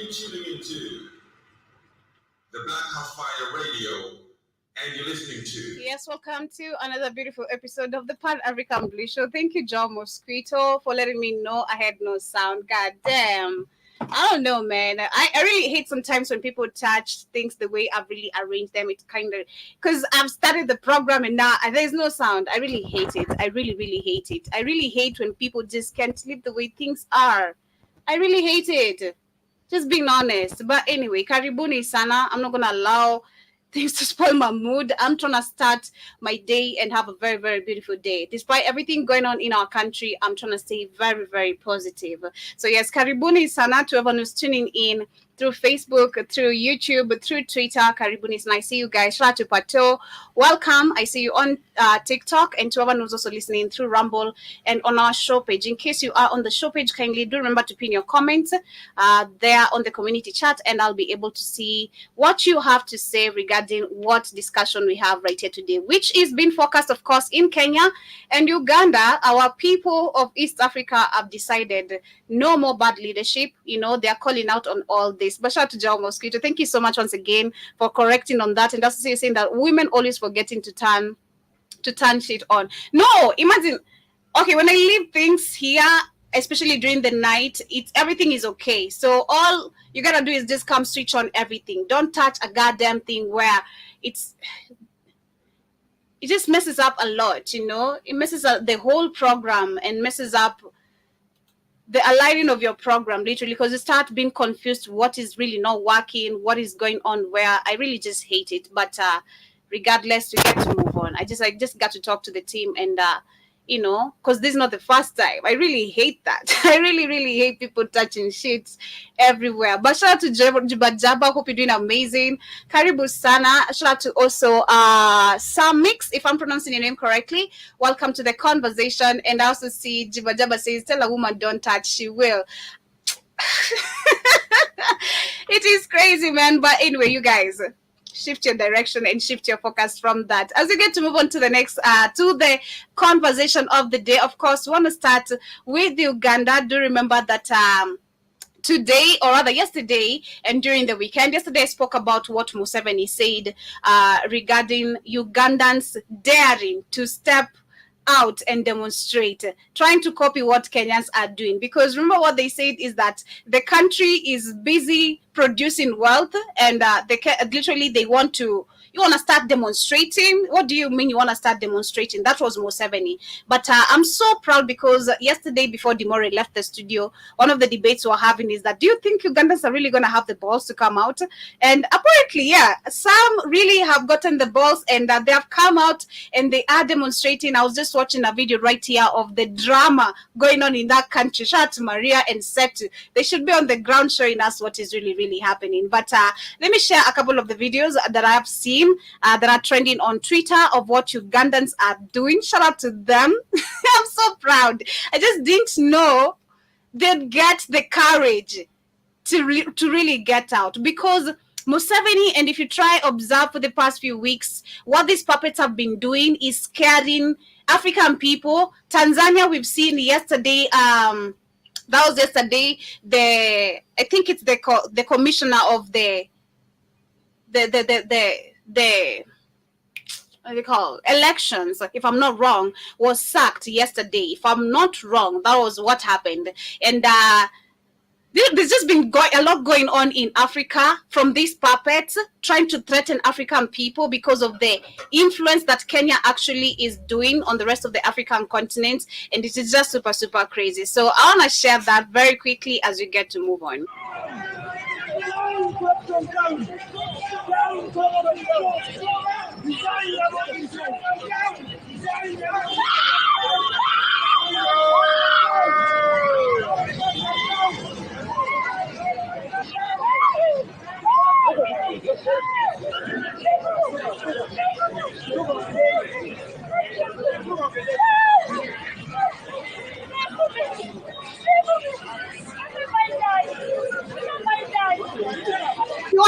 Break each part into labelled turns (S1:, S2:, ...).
S1: Tuning into the Black House Fire Radio, and you're listening to...
S2: Yes, welcome to another beautiful episode of the Pan African Blue Show. Thank you, John Mosquito, for letting me know I had no sound. God damn. I don't know, man. I really hate sometimes when people touch things the way I've really arranged them. It's kind of... Because I've started the program and now there's no sound. I really hate it. I really, really hate it. I really hate when people just can't live the way things are. I really hate it. Just being honest. But anyway, karibuni sana. I'm not going to allow things to spoil my mood. I'm trying to start my day and have a very, very beautiful day. Despite everything going on in our country, I'm trying to stay very, very positive. So yes, karibuni sana to everyone who's tuning in through Facebook, through YouTube, through Twitter. Karibuni sana. I see you guys. Shout out to Pato. Welcome. I see you on TikTok, and to everyone who's also listening through Rumble and on our show page. In case you are on the show page, kindly do remember to pin your comments there on the community chat, and I'll be able to see what you have to say regarding what discussion we have right here today, which is being focused, of course, in Kenya and Uganda. Our people of East Africa have decided no more bad leadership. You know, they're calling out on all this. But shout out to John Mosquito. Thank you so much once again for correcting on that. And that's saying that women always forgetting to turn shit on. No, imagine. Okay, when I leave things here, especially during the night, everything is okay. So all you gotta do is just come switch on everything. Don't touch a goddamn thing where it just messes up a lot, you know. It messes up the whole program and messes up the aligning of your program, literally, because you start being confused what is really not working, what is going on where. I really just hate it. But regardless, we get to move on. I just got to talk to the team and you know, because this is not the first time. I really hate that. I really, really hate people touching shit everywhere. But shout out to Jaba. Hope you're doing amazing. Karibu Sana. Shout out to also Sam Mix, if I'm pronouncing your name correctly. Welcome to the conversation. And I also see Jaba says, tell a woman don't touch, she will. It is crazy, man. But anyway, you guys, shift your direction and shift your focus from that. As we get to move on to the next, to the conversation of the day, of course, we want to start with Uganda. Do remember that today, or rather yesterday, and during the weekend, yesterday I spoke about what Museveni said regarding Ugandans daring to step out and demonstrate, trying to copy what Kenyans are doing. Because remember what they said is that the country is busy producing wealth, and they want to... You want to start demonstrating? What do you mean you want to start demonstrating? That was Museveni. But I'm so proud because yesterday before Dimore left the studio, one of the debates we're having is that, do you think Ugandans are really going to have the balls to come out? And apparently, yeah, some really have gotten the balls, and they have come out and they are demonstrating. I was just watching a video right here of the drama going on in that country. Shout out to Maria and Setu. They should be on the ground showing us what is really, really happening. But let me share a couple of the videos that I have seen that are trending on Twitter of what Ugandans are doing. Shout out to them. I'm so proud. I just didn't know they'd get the courage to really get out, because Museveni, and if you try observe for the past few weeks, what these puppets have been doing is scaring African people. Tanzania, we've seen yesterday, that was yesterday, I think it's the commissioner of the what do you call elections, if I'm not wrong, was sacked yesterday. If I'm not wrong, that was what happened. And there's just been a lot going on in Africa from these puppets trying to threaten African people because of the influence that Kenya actually is doing on the rest of the African continent. And it is just super, super crazy. So I want to share that very quickly as we get to move on.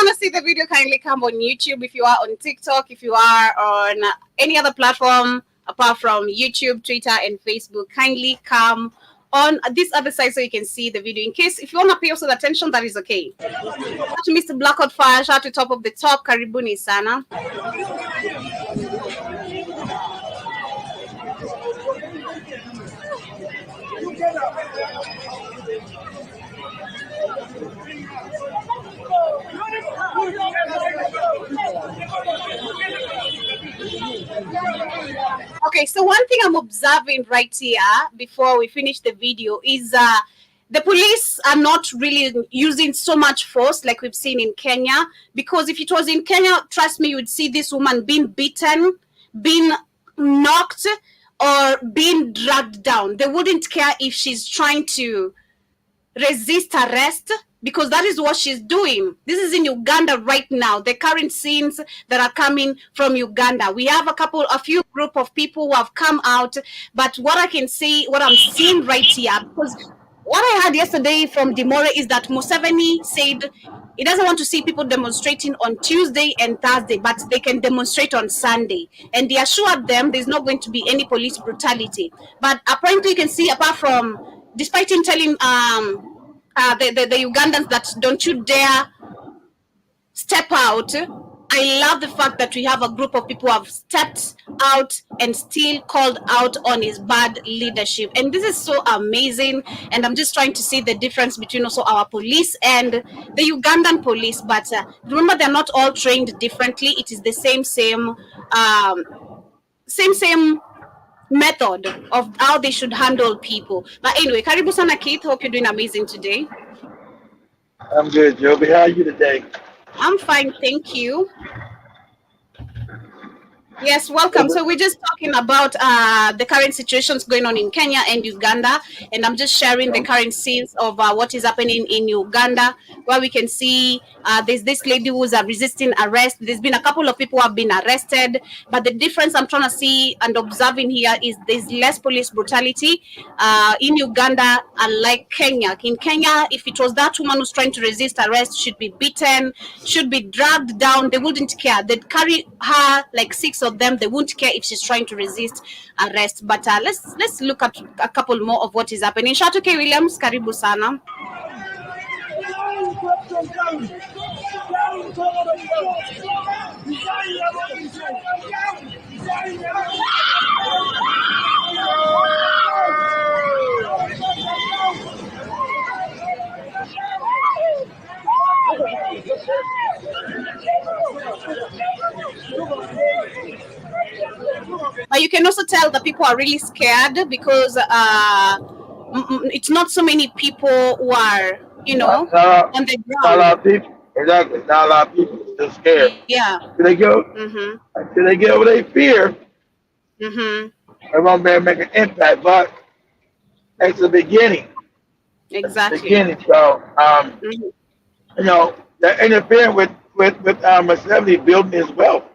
S2: want to see the video, kindly come on YouTube. If you are on TikTok, if you are on any other platform apart from YouTube, Twitter, and Facebook, kindly come on this other side so you can see the video. In case if you want to pay also the attention, that is okay. Shout to Mr. Blackout Fire, shout to Top of the Top, Karibuni Sana. Okay, so one thing I'm observing right here before we finish the video is the police are not really using so much force like we've seen in Kenya, because if it was in Kenya, trust me, you would see this woman being beaten, being knocked, or being dragged down. They wouldn't care if she's trying to resist arrest, because that is what she's doing. This is in Uganda right now, the current scenes that are coming from Uganda. We have a few group of people who have come out, but what I can say, what I'm seeing right here, because what I heard yesterday from Dimore is that Museveni said he doesn't want to see people demonstrating on Tuesday and Thursday, but they can demonstrate on Sunday. And they assured them there's not going to be any police brutality. But apparently you can see, apart from, despite him telling the Ugandans that don't you dare step out, I love the fact that we have a group of people who have stepped out and still called out on his bad leadership. And this is so amazing. And I'm just trying to see the difference between also our police and the Ugandan police. But remember, they're not all trained differently. It is the same method of how they should handle people. But anyway, karibu sana Keith. Hope you're doing amazing today.
S3: I'm good, Joby. How are you today?
S2: I'm fine, thank you. Yes, welcome. So we're just talking about the current situations going on in Kenya and Uganda, and I'm just sharing the current scenes of what is happening in Uganda, where we can see there's this lady who's resisting arrest. There's been a couple of people who have been arrested, but the difference I'm trying to see and observing here is there's less police brutality in Uganda, unlike Kenya. In Kenya, if it was that woman who's trying to resist arrest, should be beaten, should be dragged down, they wouldn't care. They'd carry her like 6 of them. They won't care if she's trying to resist arrest. But let's look at a couple more of what is happening. Shatu K. Williams, karibu sana. But you can also tell that people are really scared because it's not so many people who are, on the ground.
S3: Not a lot of people. Exactly. Not a lot of people still scared.
S2: Yeah.
S3: Until they go, until they get over their fear, they won't be able to make an impact. But it's the beginning.
S2: Exactly.
S3: It's the beginning. So, they're interfering with Museveni building his wealth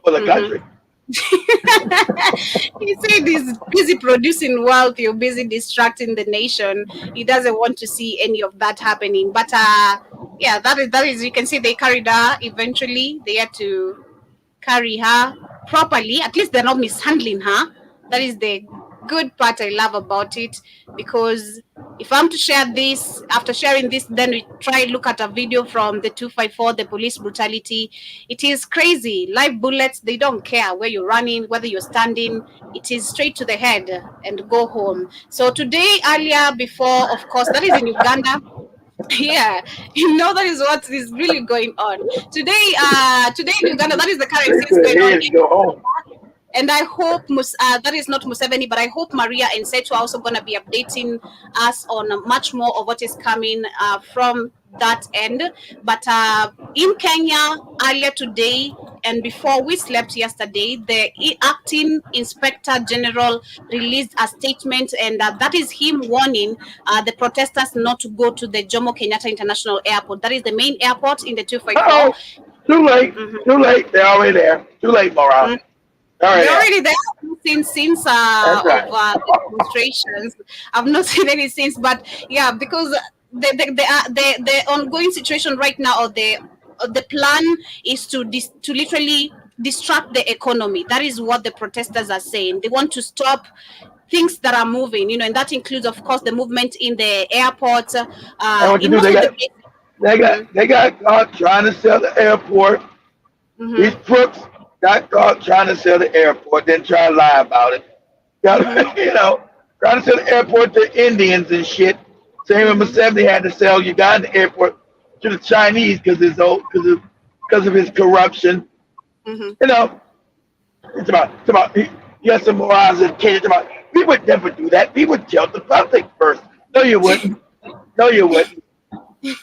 S3: for the country.
S2: He said he's busy producing wealth, you're busy distracting the nation. He doesn't want to see any of that happening. But yeah, that is you can see they carried her. Eventually they had to carry her properly. At least they're not mishandling her. That is the good part I love about it, because if I'm to share this, after sharing this, then we try look at a video from the 254, the police brutality. It is crazy. Live bullets, they don't care where you're running, whether you're standing. It is straight to the head and go home. So today, earlier, before, of course, that is in Uganda. Yeah, that is what is really going on. Today in Uganda, that is the current things going on. And I hope that is not Museveni, but I hope Maria and Setu are also going to be updating us on much more of what is coming from that end. But in Kenya, earlier today and before we slept yesterday, the acting inspector general released a statement, and that is him warning the protesters not to go to the Jomo Kenyatta International Airport. That is the main airport in the 254.
S3: Too late. Too late. They're already there. Too late, Maura.
S2: They're already there since the demonstrations. I've not seen any since, but yeah, because the ongoing situation right now, or the the plan is to literally distract the economy. That is what the protesters are saying. They want to stop things that are moving, and that includes, of course, the movement in the airport,
S3: And what you
S2: in
S3: do,
S2: most of the places.
S3: they got caught trying to sell the airport. These crooks got caught trying to sell the airport, then try to lie about it. Got trying to sell the airport to Indians and shit. Same when Museveni had to sell Uganda airport to the Chinese because of his corruption. You know, it's about you got some morals in Kenya. It's about we would never do that. We would tell the public first. No, you wouldn't. No, you wouldn't.
S2: We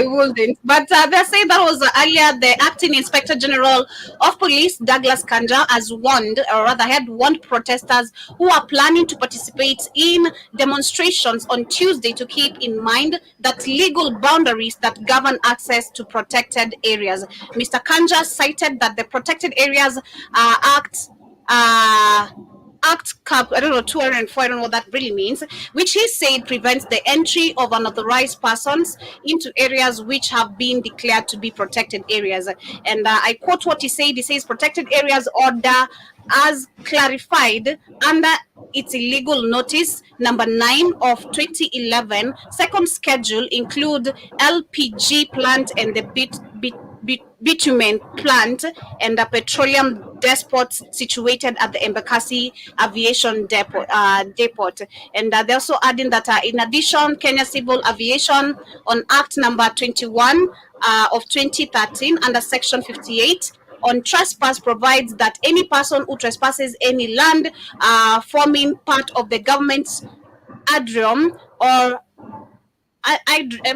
S2: wouldn't. But they say that was earlier the acting inspector general of police, Douglas Kanja, has warned, or rather had warned protesters who are planning to participate in demonstrations on Tuesday to keep in mind that legal boundaries that govern access to protected areas. Mr. Kanja cited that the Protected Areas Act Cap, I don't know, 204, I don't know what that really means, which he said prevents the entry of unauthorized persons into areas which have been declared to be protected areas. And I quote what he said. He says, protected areas order as clarified under its illegal notice number 9 of 2011, second schedule include LPG plant and the bitumen plant and the petroleum depots situated at the Embakasi Aviation Depot. And they're also adding that in addition, Kenya Civil Aviation on Act number 21 of 2013 under Section 58 on trespass provides that any person who trespasses any land forming part of the government's aerodrome or aerodrome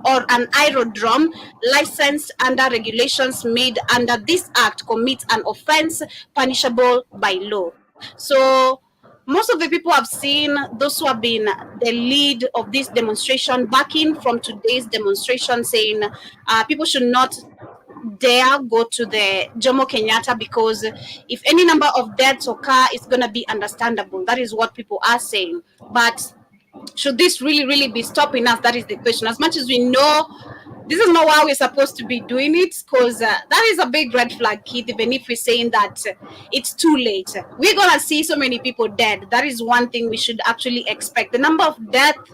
S2: or an aerodrome licensed under regulations made under this act commits an offense punishable by law. So most of the people have seen those who have been the lead of this demonstration backing from today's demonstration, saying people should not dare go to the Jomo Kenyatta because if any number of deaths occur, it's going to be understandable. That is what people are saying. But should this really be stopping us? That is the question. As much as we know this is not why we're supposed to be doing it, because that is a big red flag, Keith, even if we're saying that it's too late. We're going to see so many people dead. That is one thing we should actually expect. The number of deaths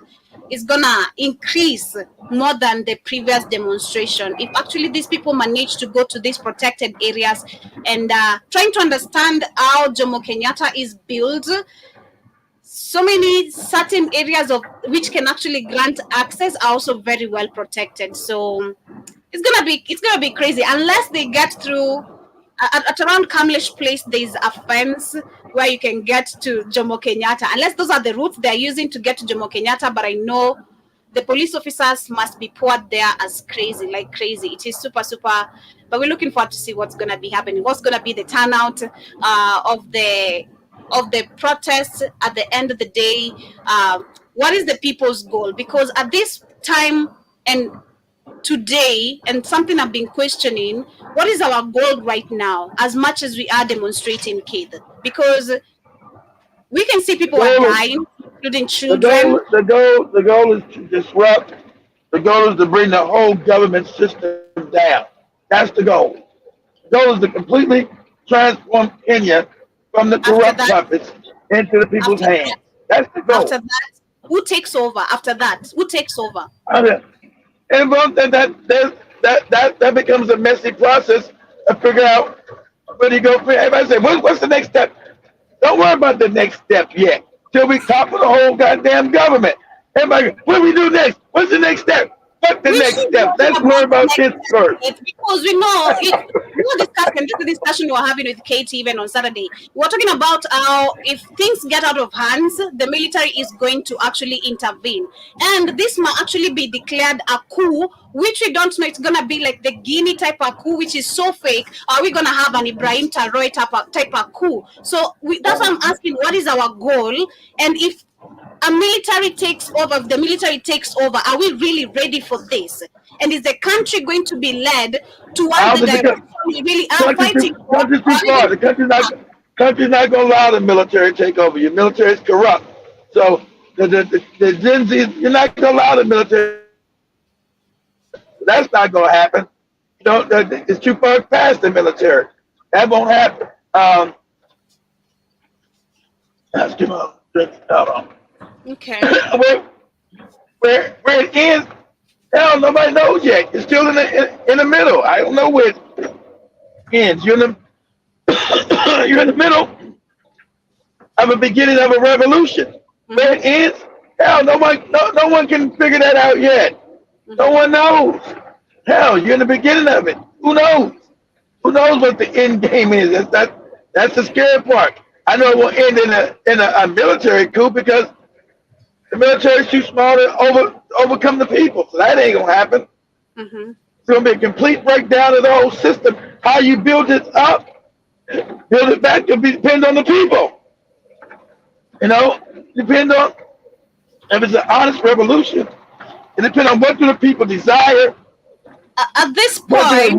S2: is going to increase more than the previous demonstration. If actually these people manage to go to these protected areas and trying to understand how Jomo Kenyatta is built, so many certain areas of which can actually grant access are also very well protected. So it's gonna be crazy unless they get through at around Kamlesh Place. There's a fence where you can get to Jomo Kenyatta, unless those are the routes they're using to get to Jomo Kenyatta. But I know the police officers must be poured there as crazy, like crazy. It is super. But we're looking forward to see what's gonna be happening. What's gonna be the turnout of the protests at the end of the day. What is the people's goal? Because at this time and today, and something I've been questioning, what is our goal right now as much as we are demonstrating, Kid? Because we can see people are dying, including children.
S3: The goal is to disrupt. The goal is to bring the whole government system down. That's the goal. The goal is to completely transform Kenya from the corrupt puppets into the people's hands. That's the goal.
S2: After that, who takes over? After that, who takes over?
S3: And that becomes a messy process to figure out where do you go. Everybody say, what's the next step? Don't worry about the next step yet. Till we topple the whole goddamn government. Everybody, what do we do next? What's the next step? What's the next step? Let's worry about this first.
S2: Because we know, this discussion we were having with Katie even on Saturday. We were talking about how if things get out of hands, the military is going to actually intervene. And this might actually be declared a coup, which we don't know. It's going to be like the Guinea type of coup, which is so fake. Are we going to have an Ibrahim Traoré type of coup? So that's why I'm asking, what is our goal? And if a military takes over, if the military takes over, are we really ready for this? And is the country going to be led towards the direction we really are fighting for?
S3: The country's not going to allow the military to take over. Your military is corrupt. So the Gen Z, you're not going to allow the military That's not going to happen. It's too far past the military. That won't happen. Let's give a
S2: Okay.
S3: where it ends, hell, nobody knows yet. It's still in the middle. I don't know where it ends. You're in the middle of a beginning of a revolution. Where it ends, hell, no one can figure that out yet. No one knows. Hell, you're in the beginning of it. Who knows? Who knows what the end game is? That's the scary part. I know it will end in a military coup because the military is too small to overcome the people. So that ain't gonna happen. It's gonna be a complete breakdown of the whole system. How you build it up, build it back, depend on the people. Depend on if it's an honest revolution. It depends on what do the people desire.
S2: At this point,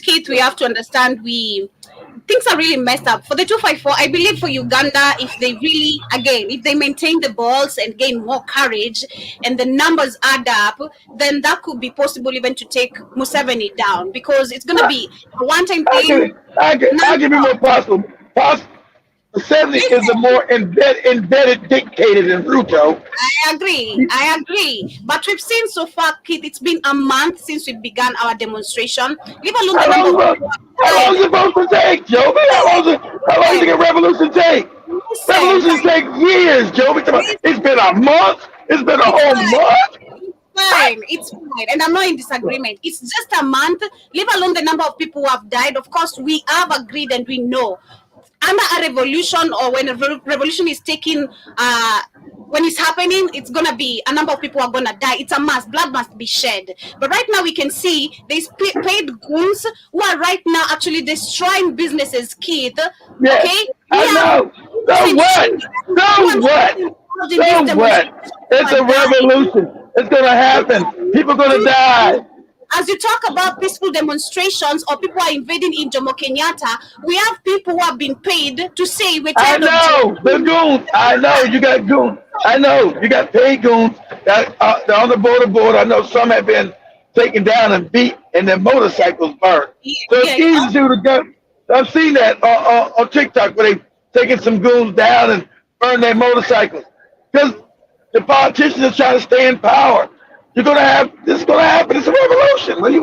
S2: Keith, we have to understand things are really messed up. For the 254, I believe for Uganda, if they maintain the balls and gain more courage and the numbers add up, then that could be possible even to take Museveni down, because it's going to be a one-time thing.
S3: I'll give you more possible. Museveni is a more embedded dictator than Ruto.
S2: I agree. But we've seen so far, Keith, it's been a month since we began our demonstration. Leave alone the number of
S3: how long is it supposed to take, Joby? How long does a revolution take? Revolutions take years, Joby. It's been a month. It's been a whole month.
S2: It's fine. And I'm not in disagreement. It's just a month. Leave alone the number of people who have died. Of course, we have agreed and we know. Under a revolution, or when a revolution is taking, when it's happening, it's going to be a number of people are going to die. It's a must. Blood must be shed. But right now we can see there's paid goons who are right now actually destroying businesses, Keith.
S3: Yes,
S2: okay?
S3: I know. So what? It's a revolution. It's going to happen. People are going to die.
S2: As you talk about peaceful demonstrations or people are invading in Jomo Kenyatta, we have people who have been paid to say we're tired
S3: of the goons. I know you got goons. I know you got paid goons that are on the border. I know some have been taken down and beat and their motorcycles burned. So it's easy to go. I've seen that on TikTok where they've taken some goons down and burned their motorcycles because the politicians are trying to stay in power. This is gonna happen. It's a revolution. What do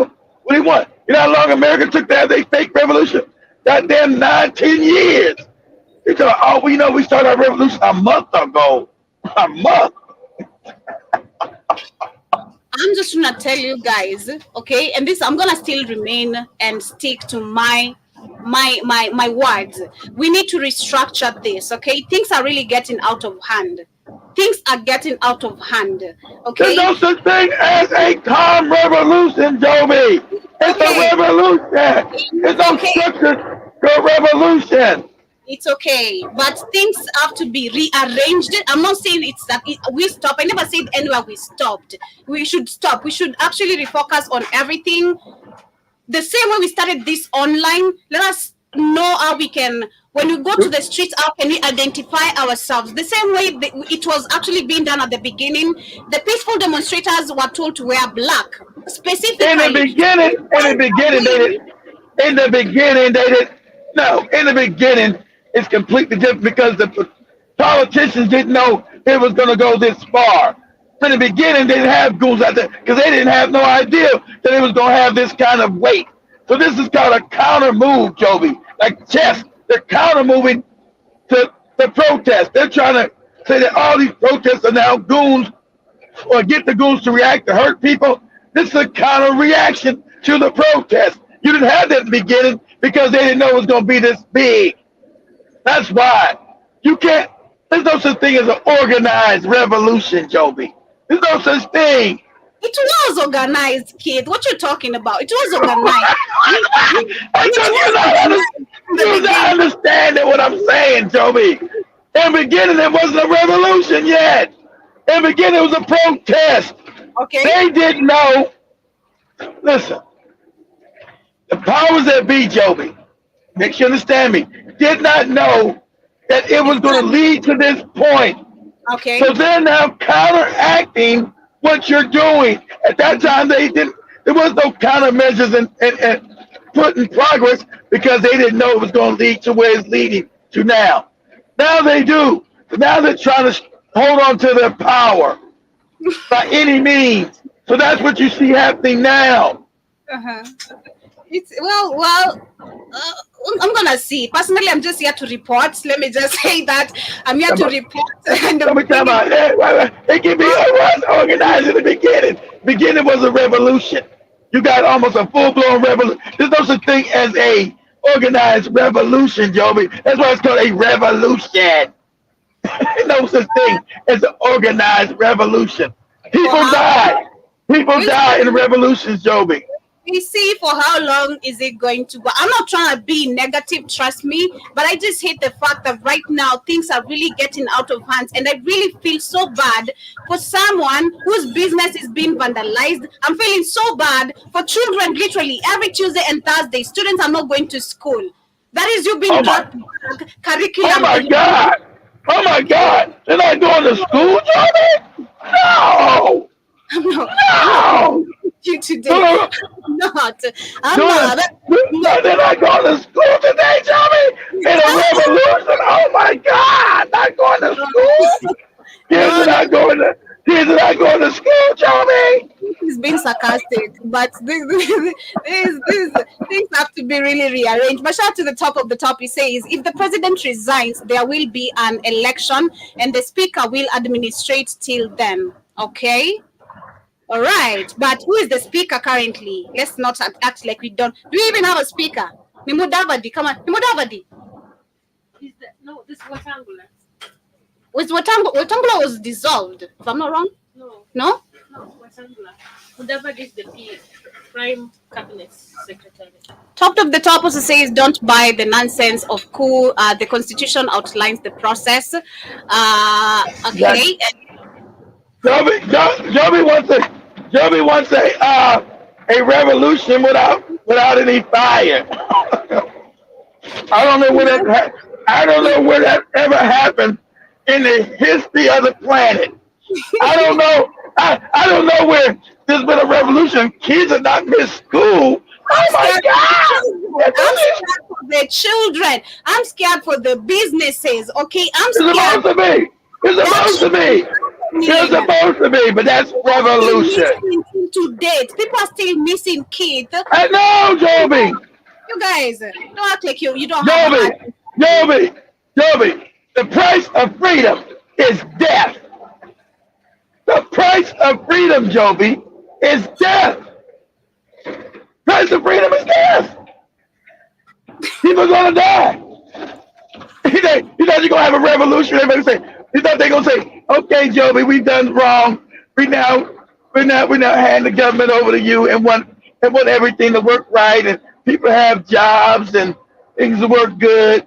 S3: you want? You know how long America took to have their fake revolution? Goddamn 9-10 years. We started our revolution a month ago. A month.
S2: I'm just gonna tell you guys, okay, and this I'm gonna still remain and stick to my words. We need to restructure this, okay? Things are really getting out of hand. Things are getting out of hand. Okay.
S3: There's no such thing as a calm revolution, Joby. It's a revolution. It's no structured revolution.
S2: It's okay, but things have to be rearranged. I'm not saying it's that we stop. I never said anywhere we stopped. We should stop. We should actually refocus on everything. The same way we started this online, let us know how we can. When we go to the streets, how can we identify ourselves? The same way it was actually being done at the beginning. The peaceful demonstrators were told to wear black. Specifically.
S3: In the beginning, it's completely different because the politicians didn't know it was going to go this far. In the beginning, they didn't have goons out there because they didn't have no idea that it was going to have this kind of weight. So this is called a counter move, Joby, like chess. They're counter moving to the protest. They're trying to say that all these protests are now goons or get the goons to react to hurt people. This is a counter reaction to the protest. You didn't have that in the beginning because they didn't know it was going to be this big. That's why there's no such thing as an organized revolution, Joby. There's no such thing.
S2: It was organized, kid. What you talking about? It was organized.
S3: You're not understanding what I'm saying, Joby. In the beginning, it wasn't a revolution yet. In the beginning, it was a protest.
S2: Okay.
S3: They didn't know. Listen, the powers that be, Joby, make sure you understand me, did not know that it was going to lead to this point.
S2: Okay.
S3: So they're now counteracting what you're doing. At that time, the There was no countermeasures and put in progress because they didn't know it was going to lead to where it's leading to now. Now they do. Now they're trying to hold on to their power by any means. So that's what you see happening now.
S2: Uh-huh. It's I'm gonna see. Personally, I'm just here to report. Let me just say that I'm here to report. And
S3: Let me tell you, it can be organized in the beginning. Beginning was a revolution. You got almost a full-blown revolution. There's no such thing as a organized revolution, Joby. That's why it's called a revolution. No such thing as an organized revolution. People die. People die in revolutions, Joby.
S2: We see for how long is it going to go. I'm not trying to be negative, trust me, but I just hate the fact that right now things are really getting out of hands, and I really feel so bad for someone whose business is being vandalized. I'm feeling so bad for children. Literally every Tuesday and Thursday, students are not going to school. That is you being dropped curriculum.
S3: Oh my God! Oh my God! They're not going to school, Johnny? No! No!
S2: You today. I'm not.
S3: They're not going to school today, Johnny? In a revolution? Oh my God! Not going to school? Kids are not going to school, Johnny.
S2: He's being sarcastic, but these things have to be really rearranged. But shout out to the top of the top, he says, if the president resigns, there will be an election and the speaker will administrate till then. Okay? All right, but who is the speaker currently? Let's not act like we don't. Do we even have a speaker? Nimudavadi, come on. Nimudavadi.
S4: No, this is Watangula.
S2: Watangula was dissolved, if I'm not wrong.
S4: No?
S2: No,
S4: Watangula. Mudavadi is the Prime Cabinet Secretary.
S2: Top of the top also says, don't buy the nonsense of coup. The constitution outlines the process. Okay.
S3: Joby wants a revolution without any fire. I don't know where that ever happened in the history of the planet. I don't know. I don't know where there's been a revolution. Kids are not missed school. Oh my God!
S2: I'm scared for the children. I'm scared for the businesses. Okay, I'm scared.
S3: It's supposed to be. It's supposed to be, but that's revolution.
S2: To date, people are still missing kids.
S3: I know, Joby.
S2: You guys, don't act like you don't have
S3: Joby, the price of freedom is death. The price of freedom, Joby, is death. Price of freedom is death. People are gonna die. You thought you're gonna have a revolution? Everybody say, you thought they're gonna say, okay, Joby, we've done wrong. We now hand the government over to you and want everything to work right and people have jobs and things to work good.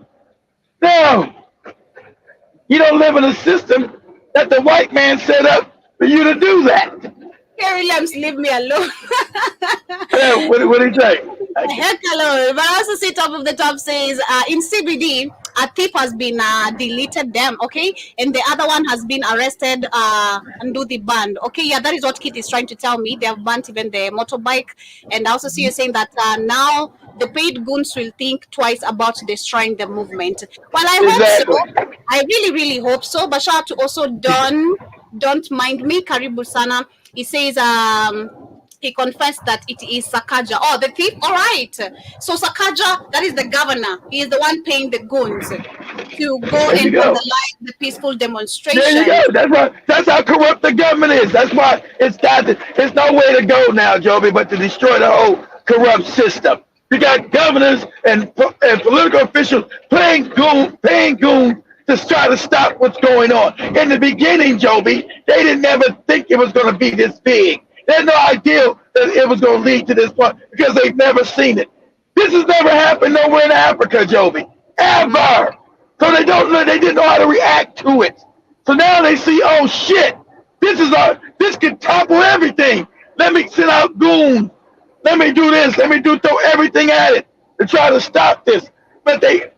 S3: No. You don't live in a system that the white man set up for you to do that.
S2: Kerry Williams, leave me alone.
S3: Yeah, what did he say?
S2: Heck alone. But I also see top of the top says in CBD, a thief has been deleted them, okay? And the other one has been arrested and do the band. Okay, yeah, that is what Kit is trying to tell me. They have banned even the motorbike. And I also see you saying that now the paid goons will think twice about destroying the movement. Well, I hope so. I really, really hope so. But shout out to also Don't Mind Me, Karibu Sana. He says he confessed that it is Sakaja. Oh, the thief? All right. So Sakaja, that is the governor. He is the one paying the goons to go and vandalize the peaceful demonstration.
S3: There you go. That's how corrupt the government is. That's why it's no way to go now, Joby, but to destroy the whole corrupt system. You got governors and political officials paying goons to try to stop what's going on. In the beginning, Joby, they didn't ever think it was going to be this big. They had no idea that it was going to lead to this point because they've never seen it. This has never happened nowhere in Africa, Joby, ever. So they didn't know how to react to it. So now they see, oh shit, this could topple everything. Let me send out goons. Let me do this. Throw everything at it to try to stop this. But they're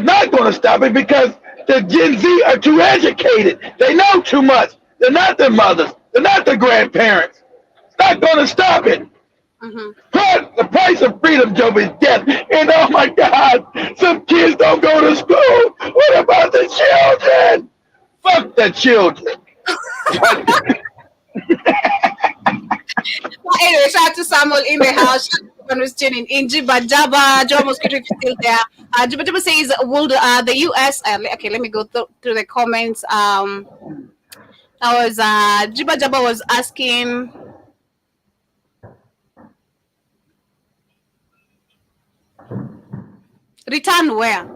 S3: not going to stop it because the Gen Z are too educated. They know too much. They're not their mothers. They're not their grandparents. It's not going to stop it.
S2: Mm-hmm.
S3: But the price of freedom, Joe, is death. And oh my God, some kids don't go to school. What about the children? Fuck the children.
S2: Well, anyway, shout out to Samuel in the house. Everyone was tuning in. Jiba Jaba, Joe Mosquito is still there. Jiba Jaba says, "Will the U.S." Okay, let me go through the comments. I was Jiba Jaba was asking. Return where?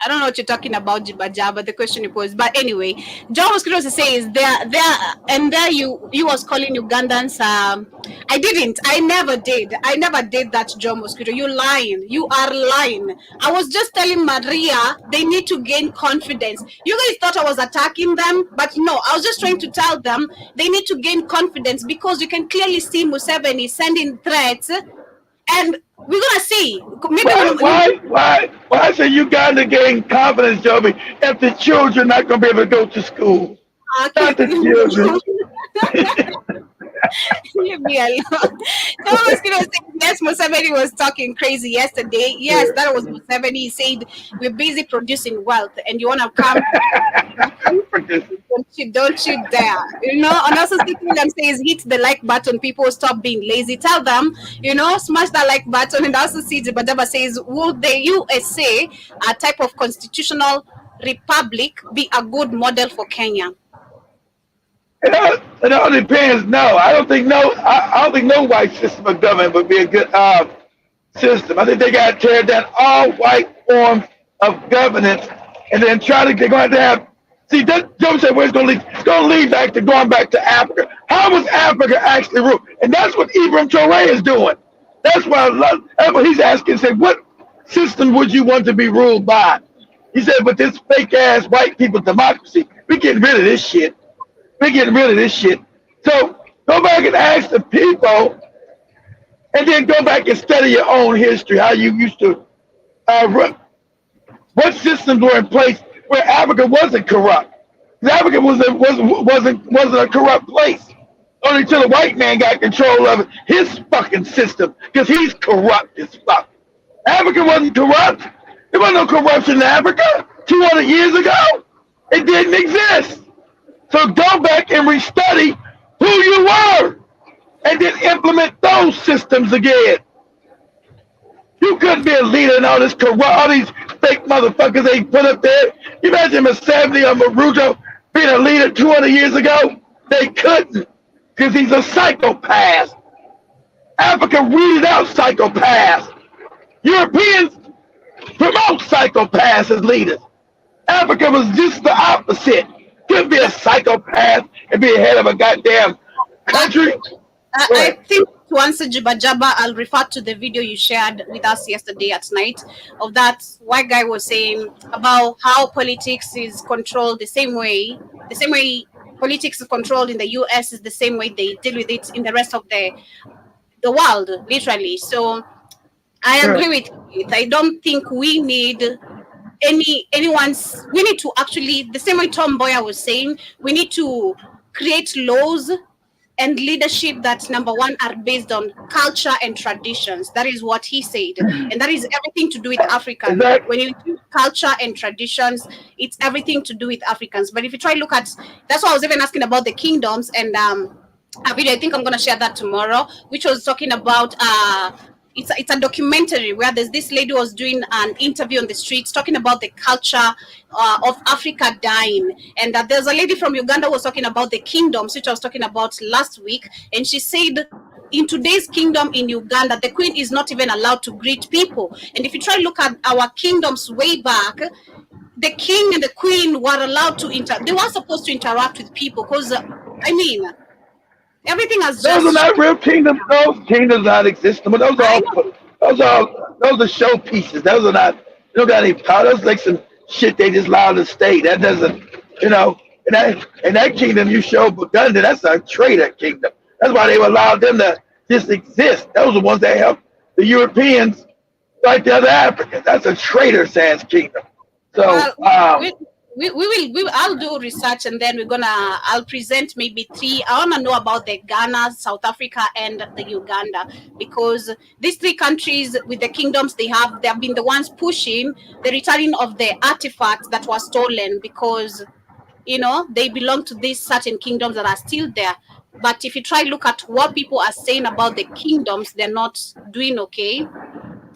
S2: I don't know what you're talking about, Jibaja, but the question it was. But anyway, John Mosquito says there you was calling Ugandans. I never did that, John Mosquito. You lying. You are lying. I was just telling Maria they need to gain confidence. You guys thought I was attacking them, but no, I was just trying to tell them they need to gain confidence because you can clearly see Museveni sending threats. And we're gonna see. Maybe
S3: why should Uganda gain confidence, Joby, if the children not gonna be able to go to school? Not the children.
S2: Leave me alone. Someone was gonna say yes, Museveni was talking crazy yesterday. Yes, that was Museveni. He said we're busy producing wealth and you wanna come. Don't you dare. And also Stephen says hit the like button, people stop being lazy. Tell them, smash that like button. And also see Badaba says, would the USA, a type of constitutional republic, be a good model for Kenya?
S3: It all depends. No, I don't think no white system of government would be a good system. I think they got to tear down all white forms of governance and then they're going to have. See, Joe said where it's going to lead. It's going to lead back to going back to Africa. How was Africa actually ruled? And that's what Ibrahim Traoré is doing. That's what he's asking. Said, what system would you want to be ruled by? He said, but this fake ass white people democracy, we're getting rid of this shit. We're getting rid of this shit. So go back and ask the people, and then go back and study your own history. How you used to run. What systems were in place where Africa wasn't corrupt? Africa wasn't a corrupt place. Only until the white man got control of it, his fucking system, because he's corrupt as fuck. Africa wasn't corrupt. There wasn't no corruption in Africa 200 years ago. It didn't exist. So go back and restudy who you were, and then implement those systems again. You couldn't be a leader in all these fake motherfuckers they put up there. You imagine Museveni or Ruto being a leader 200 years ago? They couldn't, because he's a psychopath. Africa weeded out psychopaths. Europeans promote psychopaths as leaders. Africa was just the opposite. Couldn't be a psychopath and be head of a goddamn country.
S2: I think to answer Jiba Jaba, I'll refer to the video you shared with us yesterday at night of that white guy was saying about how politics is controlled the same way politics is controlled in the US is the same way they deal with it in the rest of the world, literally. So I agree with it. I don't think we need we need to actually, the same way Tom Boyer was saying, we need to create laws and leadership that, number one, are based on culture and traditions. That is what he said. And that is everything to do with Africans. When you do culture and traditions, it's everything to do with Africans. But if you try to look at, that's why I was even asking about the kingdoms and a video, I think I'm going to share that tomorrow, which was talking about it's a documentary where there's this lady who was doing an interview on the streets talking about the culture of Africa dying. And there's a lady from Uganda who was talking about the kingdoms, which I was talking about last week. And she said, in today's kingdom in Uganda, the queen is not even allowed to greet people. And if you try to look at our kingdoms way back, the king and the queen were allowed to they were supposed to interact with people because, everything has
S3: those are not real kingdoms. Those kingdoms not existing. But those are show pieces. Those are not. You don't got any power. Those like some shit they just allow to stay. That doesn't. In that kingdom you show Uganda. That's a traitor kingdom. That's why they allowed them to just exist. Those are the ones that helped the Europeans fight the other Africans. That's a traitor sans kingdom. So
S2: I'll do research, and then I'll present maybe three. I want to know about the Ghana, South Africa, and the Uganda, because these three countries with the kingdoms they have been the ones pushing the returning of the artifacts that were stolen, because they belong to these certain kingdoms that are still there. But if you try look at what people are saying about the kingdoms, they're not doing okay.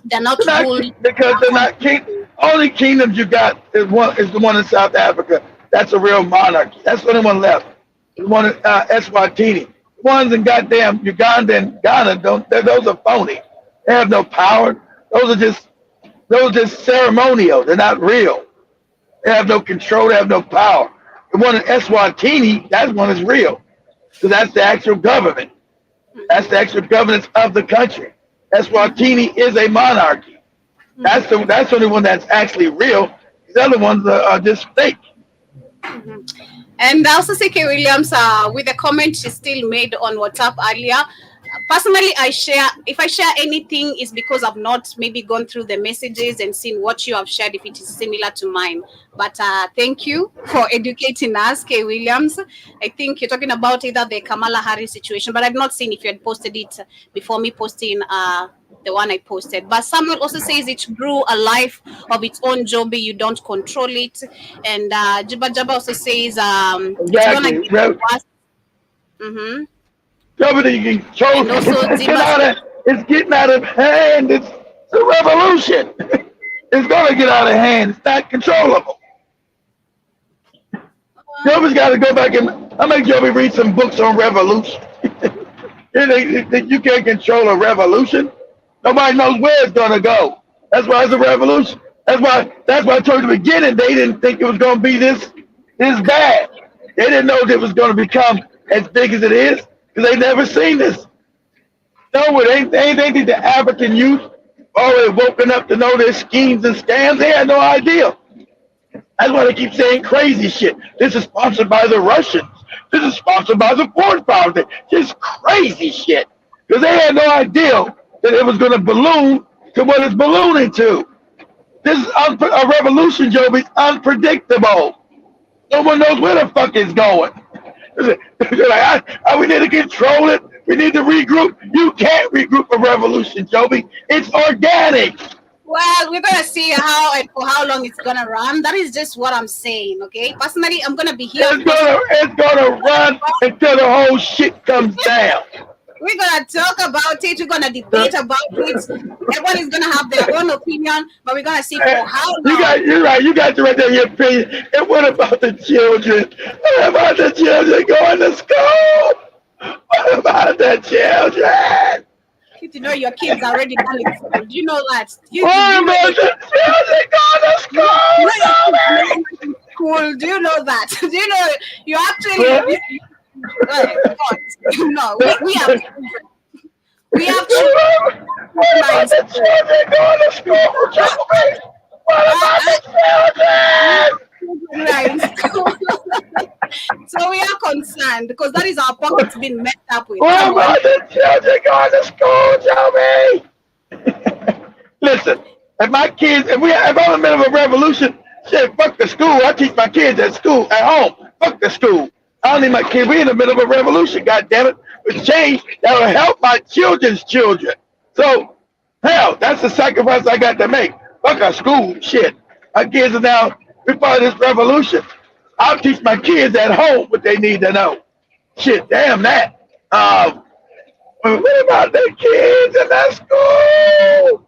S2: They're not ruling
S3: because they're not king. Only kingdoms you got is the one in South Africa. That's a real monarchy. That's the only one left. The one in Eswatini. The ones in goddamn Uganda and Ghana those are phony. They have no power. Those are just ceremonial. They're not real. They have no control. They have no power. The one in Eswatini, that one is real. So that's the actual government. That's the actual governance of the country. Eswatini is a monarchy. That's the only one that's actually real. The other ones are just fake.
S2: And also say K. Williams, with the comment she still made on WhatsApp earlier. Personally, if I share anything, is because I've not maybe gone through the messages and seen what you have shared, if it is similar to mine. But thank you for educating us, K. Williams. I think you're talking about either the Kamala Harris situation, but I've not seen if you had posted it before me posting the one I posted. But someone also says it grew a life of its own, Joby. You don't control it. And Jabba also says
S3: Exactly.
S2: it's gonna get worse. Mm-hmm.
S3: Nobody can control it. It's getting out of hand. It's a revolution. It's gonna get out of hand. It's not controllable. Joby's got to go back and I make Joby read some books on revolution. You can't control a revolution. Nobody knows where it's gonna go. That's why it's a revolution. That's why I told you at the beginning they didn't think it was gonna be this bad. They didn't know it was gonna become as big as it is because they never seen this. No, they ain't think the African youth already woken up to know their schemes and scams. They had no idea. That's why they keep saying crazy shit. This is sponsored by the Russians. This is sponsored by the foreign powers. Just crazy shit. Because they had no idea that it was going to balloon to what it's ballooning to. This is a revolution, Joby. It's unpredictable. No one knows where the fuck it's going. They're like, we need to control it. We need to regroup. You can't regroup a revolution, Joby. It's organic.
S2: Well, we're gonna see how and for how long it's gonna run. That is just what I'm saying, okay? Personally, I'm gonna be here.
S3: It's gonna run until the whole shit comes down.
S2: We're gonna talk about it. We're gonna debate about it. Everyone is gonna have their own opinion, but we're gonna see for how long.
S3: You're right. You got to write down your opinion. And what about the children? What about the children going to school? What about the children?
S2: You know your kids are already done in school. Do you know that?
S3: What about the children going to school?
S2: School. Do you know that? Do you know you actually? No, we have children.
S3: What about the children going to school, Joby? What about the children?
S2: Right. So we are concerned because that is our pockets being messed up with.
S3: What about the children going to school, Joby? Listen, if I'm in the middle of a revolution, shit, fuck the school. I teach my kids at school, at home. Fuck the school. I don't need my kids. We're in the middle of a revolution, goddammit. With change that will help my children's children. So, hell, that's the sacrifice I got to make. Fuck our school, shit. My kids are now, we're part of this revolution. I'll teach my kids at home what they need to know. Shit, damn that. What about the kids in that school?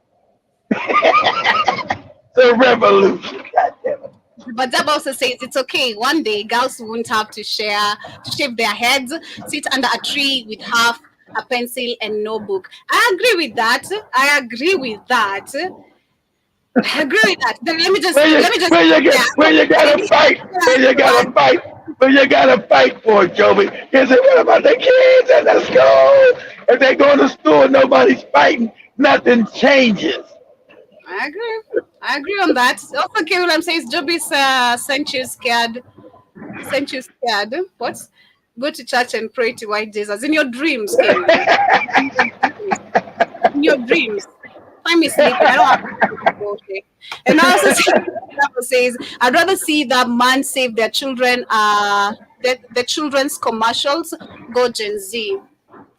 S3: It's a revolution, goddammit.
S2: But Zab also says it's okay. One day, girls won't have to shave their heads, sit under a tree with half a pencil and no book. I agree with that. Then let me just.
S3: Where you gotta fight for it, Joby. You say, what about the kids in the school? If they go to school and nobody's fighting, nothing changes.
S2: I agree on that. Also, Kevilam says Joby sent you scared. What? Go to church and pray to white Jesus in your dreams. In your dreams. Find me sleeping. I don't have to go, okay. And I also says, I'd rather see that man save their children, the children's commercials, go Gen Z.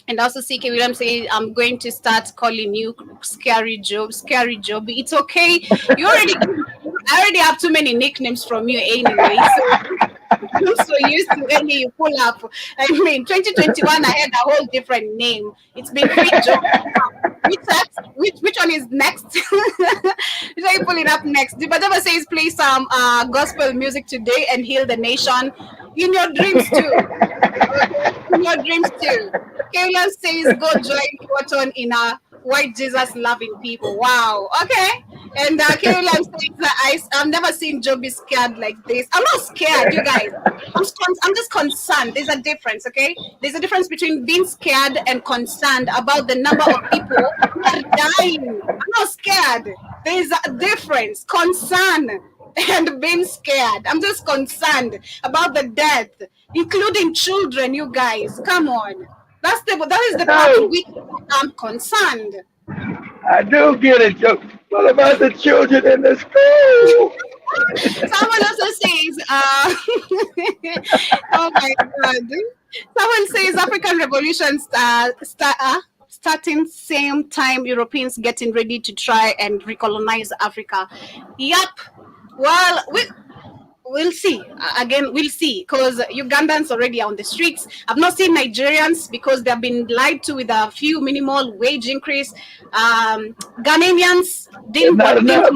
S2: And also CK Williams says, I'm going to start calling you Scary Job. Scary Job. It's okay. I already have too many nicknames from you anyway. So I'm so used to any you pull up. I mean, 2021, I had a whole different name. It's been free job. Which one is next? Which are you pulling up next? The Badaba says, play some gospel music today and heal the nation. In your dreams too. In your dreams too. Kayla says, go join Cotton in a white Jesus loving people. Wow. Okay. And Kayla says that I've never seen Joby scared like this. I'm not scared, you guys. I'm just concerned. There's a difference, okay? There's a difference between being scared and concerned about the number of people who are dying. I'm not scared. There's a difference. Concern and being scared. I'm just concerned about the death, including children, you guys. Come on. That is the part in which I'm concerned.
S3: I do get it, Joe. What about the children in the school?
S2: Someone also says, oh my God. Someone says African Revolution starting same time Europeans getting ready to try and recolonize Africa. Yep. Well, we'll see. Again, we'll see, because Ugandans already are on the streets. I've not seen Nigerians because they've been lied to with a few minimal wage increase. Ghanaians didn't
S3: not enough.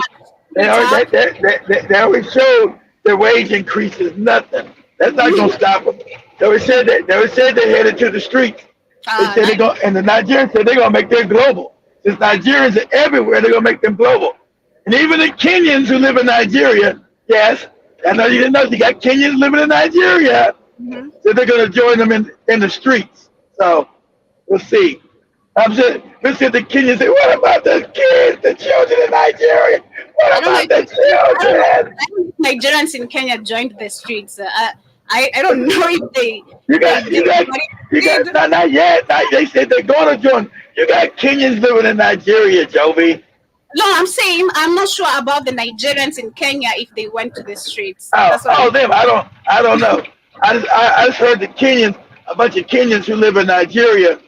S3: They already showed the wage increase is nothing. That's not going to stop them. They already said that. They already said they're headed to the streets. They said they're going, and the Nigerians said they're going to make them global. Since Nigerians are everywhere, they're going to make them global. And even the Kenyans who live in Nigeria, yes, I know you didn't know, you got Kenyans living in Nigeria, so they're going to join them in the streets. So we'll see. I'm just, we'll see the Kenyans say, what about the kids, the children in Nigeria? What about the children?
S2: Nigerians in Kenya joined the streets. I don't know if they.
S3: You got not yet. They said they're going to join. You got Kenyans living in Nigeria, Jovi.
S2: No, I'm saying I'm not sure about the Nigerians in Kenya if they went to the streets.
S3: Them. I don't know. I just heard the Kenyans, a bunch of Kenyans who live in Nigeria,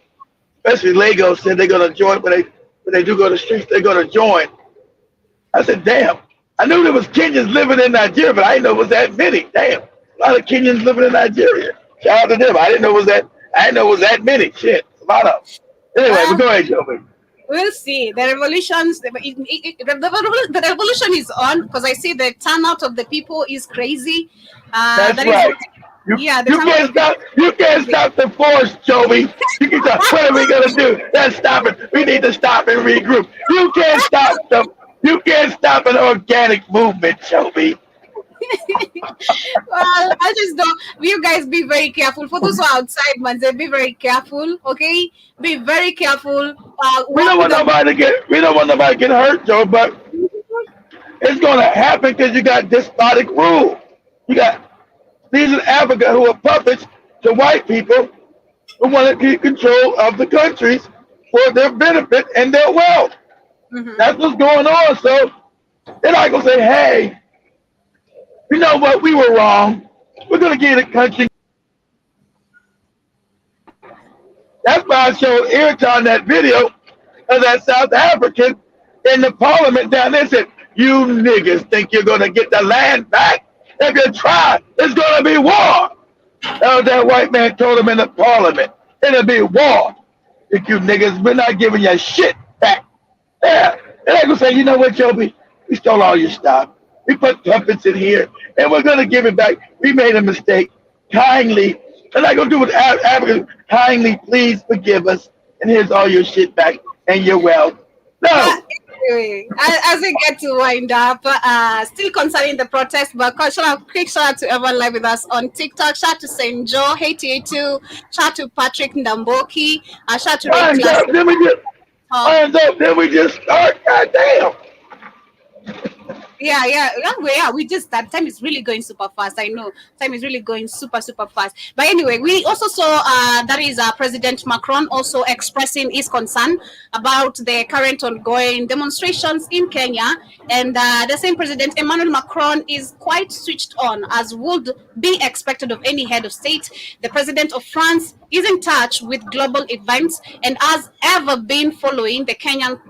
S3: especially Lagos, said they're going to join. When they do go to the streets, they're going to join. I said, damn. I knew there was Kenyans living in Nigeria, but I didn't know it was that many. Damn. A lot of Kenyans living in Nigeria. Shout out to them. I didn't know it was that many. Shit. A lot of them. Anyway, but go ahead, Jovi.
S2: We'll see. The revolution is on, because I see the turnout of the people is crazy.
S3: That's right. You can't stop the force, Jovi. You can stop. What are we gonna do? Let's stop it. We need to stop and regroup. You can't stop them. You can't stop an organic movement, Jovi.
S2: Well, I just don't. You guys be very careful. For those who are outside, man, be very careful. Okay, be very careful.
S3: We don't want nobody to get hurt, Joe. But it's going to happen because you got despotic rule. You got these in Africa who are puppets to white people who want to keep control of the countries for their benefit and their wealth. That's what's going on. So they're not going to say, hey, you know what? We were wrong. We're going to give the country. That's why I showed Ayrton that video of that South African in the parliament down there. Said, you niggas think you're going to get the land back? If you try, it's going to be war. That white man told him in the parliament, it'll be war. If you niggas, we're not giving your shit back. Yeah. And they're going to say, you know what, Joby? We stole all your stuff. We put puppets in here, and we're going to give it back. We made a mistake. Kindly, and I'm going to do with Africans, kindly please forgive us, and here's all your shit back and your wealth. No.
S2: Anyway, as we get to wind up, still concerning the protest, but quick shout out to everyone live with us on TikTok. Shout out to St. Joe, Haiti82. Shout out to Patrick Ndamboki. Shout out to Ray Class.
S3: Then we just start. God damn.
S2: We just that time is really going super fast. I know time is really going super fast. But anyway, we also saw that is President Macron also expressing his concern about the current ongoing demonstrations in Kenya, and the same President Emmanuel Macron is quite switched on, as would be expected of any head of state. The President of France is in touch with global events and has ever been following the Kenyan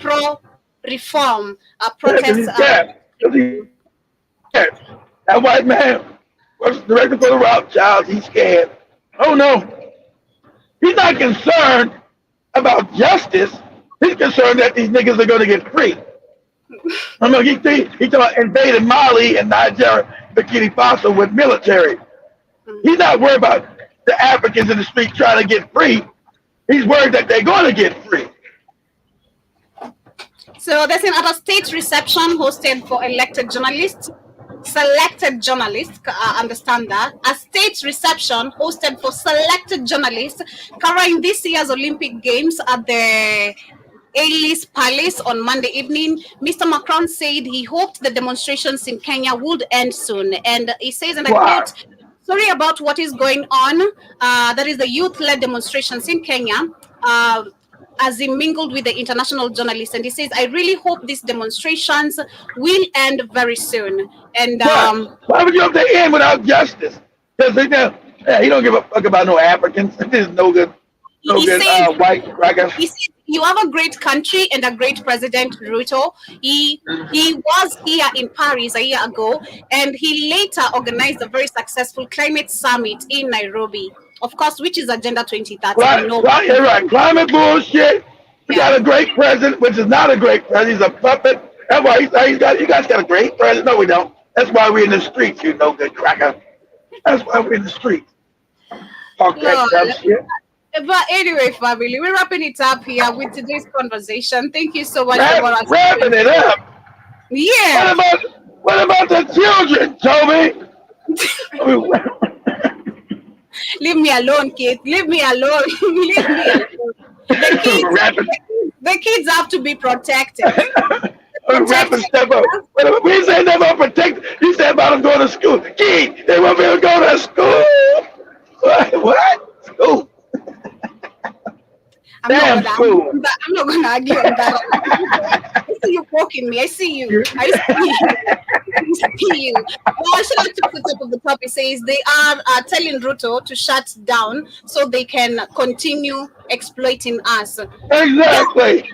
S2: pro reform protests.
S3: That white man was directed for the Rothschilds. He's scared. Oh no, he's not concerned about justice. He's concerned that these niggas are going to get free. I mean, he talking about invading Mali and Nigeria, Burkina Faso with military. He's not worried about the Africans in the street trying to get free. He's worried that they're going to get free.
S2: So there's another state reception hosted for elected journalists. Selected journalists, understand that. A state reception hosted for selected journalists covering this year's Olympic Games at the Alice Palace on Monday evening. Mr. Macron said he hoped the demonstrations in Kenya would end soon. And he says, and I quote, "Sorry about what is going on. That is the youth-led demonstrations in Kenya." As he mingled with the international journalists, and he says, "I really hope these demonstrations will end very soon." And
S3: why would you have to end without justice? Because he don't give a fuck about no Africans. There's no good white crackers.
S2: He said, "You have a great country and a great president, Ruto. He was here in Paris a year ago, and he later organized a very successful climate summit in Nairobi. Of course, which is Agenda 2030.
S3: Right. Climate bullshit. We got a great president, which is not a great president. He's a puppet. That's why you guys got a great president. No, we don't. That's why we're in the streets, you no good cracker. That's why we're in the streets. Talk that tough shit.
S2: But anyway, family, we're wrapping it up here with today's conversation. Thank you so much for
S3: wrapping it up.
S2: Yeah.
S3: What about the children, Toby?
S2: Leave me alone, kid. Leave me alone. Leave me alone. The kids have to be protected.
S3: Rapping stuff up. We said never about protect. You said about them going to school. Kid, they won't be able to go to school. What? School.
S2: I'm not gonna argue on that. I see you poking me. I see you. I see you. Well, I should have took the top of the top. It says they are telling Ruto to shut down so they can continue exploiting us.
S3: Exactly.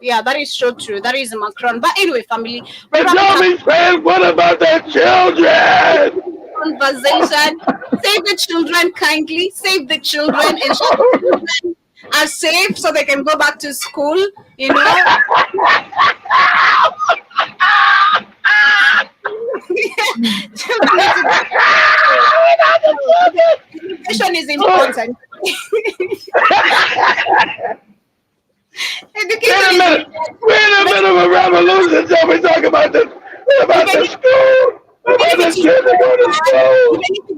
S2: Yeah, that is so true. That is Macron. But anyway, family.
S3: But tell me, friend, what about the children?
S2: Conversation. Save the children kindly. Save the children and ensure the children are safe so they can go back to school. You know. Education is important.
S3: Wait a minute of a revolution. Tell me talk about the school.
S2: Even if you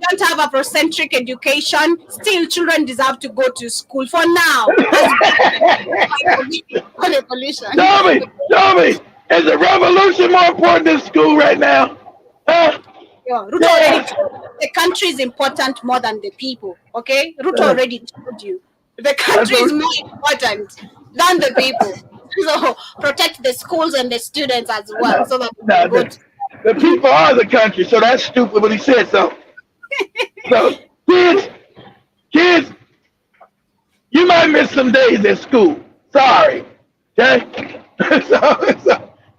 S2: don't have a procentric education, still children deserve to go to school for now.
S3: Tell me, is the revolution more important than school right now? Huh?
S2: Ruto already told you, the country is important more than the people. Okay, Ruto already told you the country is more important than the people. So protect the schools and the students as well, so that
S3: the people are the country. So that's stupid what he said. So kids, you might miss some days at school. Sorry, okay? so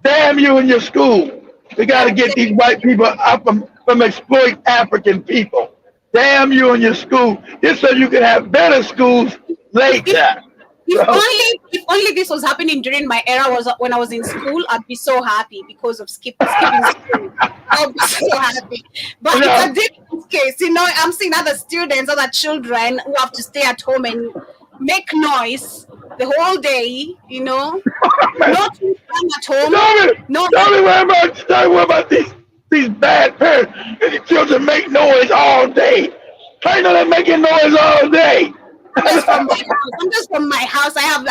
S3: damn you and your school. We got to get these white people up from exploit African people. Damn you and your school, just so you can have better schools later.
S2: If only this was happening during my era, was when I was in school, I'd be so happy because of skipping school. I'd be so happy. But it's a different case. You know, I'm seeing other students, other children who have to stay at home and make noise the whole day, you know. Not at home.
S3: Tell me what about these bad parents and the children make noise all day. I know they're making noise all day.
S2: I'm just from my house. I have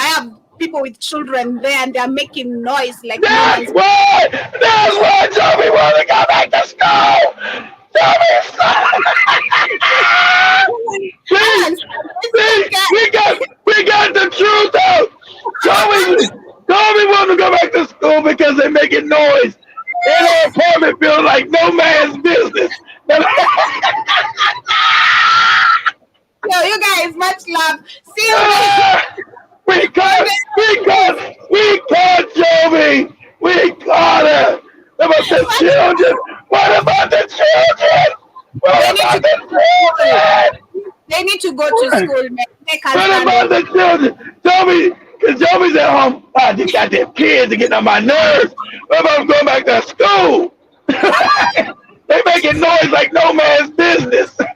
S2: people with children there, and they're making noise like no
S3: That's
S2: man's.
S3: why. That's why Joey want to go back to school. Joey's we got the truth out. Joey want to go back to school because they're making noise in an apartment building like no man's business.
S2: Yo, you guys, much love. See you
S3: We caught Joey. We caught her. What about the children? What about the children? What about the children?
S2: They need to go to school, man. They can't
S3: What
S2: stand
S3: about
S2: it.
S3: the children? Joey, because Joey's at home. I just got them kids to get on my nerves. What about going back to school? They making noise like no man's business. I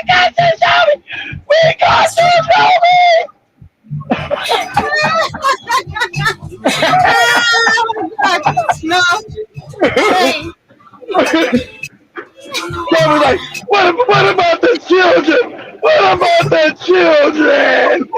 S3: got you, Joey. We got you, Joey.
S2: No. Hey.
S3: Joey like, what about the children? What about the children?